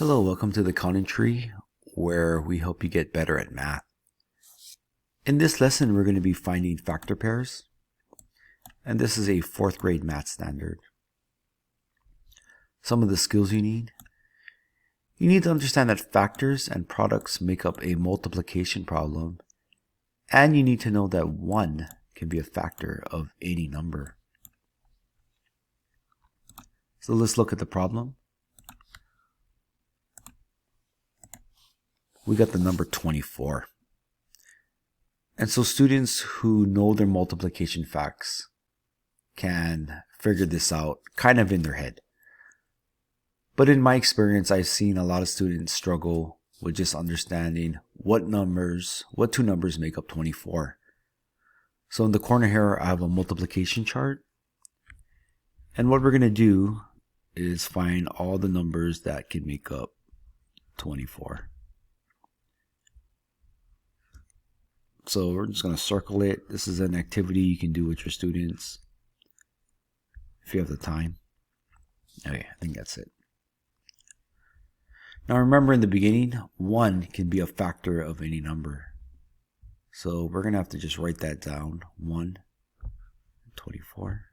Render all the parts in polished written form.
Hello, welcome to the Counting Tree, where we help you get better at math. In this lesson, we're going to be finding factor pairs, and this is a 4th grade math standard. Some of the skills you need. You need to understand that factors and products make up a multiplication problem, and you need to know that 1 can be a factor of any number. So let's look at the problem. We got the number 24. And so students who know their multiplication facts can figure this out kind of in their head. But in my experience, I've seen a lot of students struggle with just understanding what two numbers make up 24. So in the corner here, I have a multiplication chart. And what we're going to do is find all the numbers that can make up 24. So we're just going to circle it. This is an activity you can do with your students if you have the time. Okay, I think that's it. Now remember, in the beginning, 1 can be a factor of any number. So we're going to have to just write that down. 1, 24.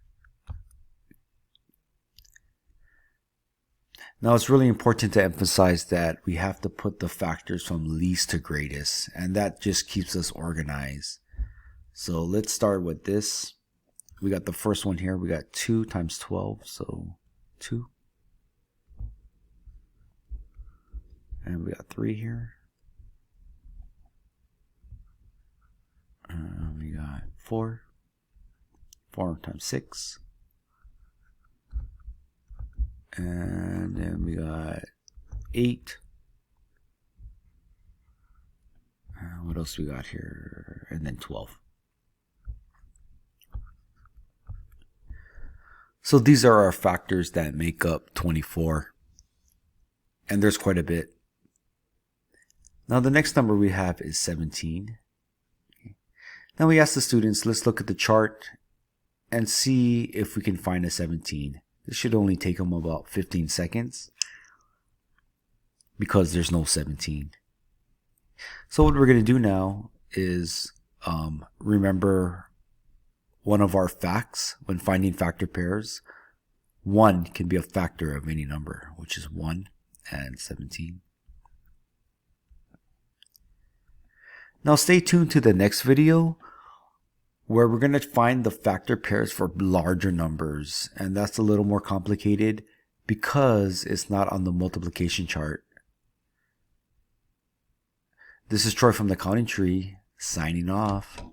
Now it's really important to emphasize that we have to put the factors from least to greatest, and that just keeps us organized. So let's start with this. We got the first one here. We got 2 times 12, so 2. And we got 3 here. We got 4. 4 times 6. And then we got 8. What else we got here? And then 12. So these are our factors that make up 24. And there's quite a bit. Now the next number we have is 17. Now we ask the students, let's look at the chart and see if we can find a 17. This should only take them about 15 seconds because there's no 17. So what we're going to do now is remember one of our facts when finding factor pairs. 1 can be a factor of any number, which is 1 and 17. Now stay tuned to the next video, where we're going to find the factor pairs for larger numbers. And that's a little more complicated because it's not on the multiplication chart. This is Troy from the Counting Tree, signing off.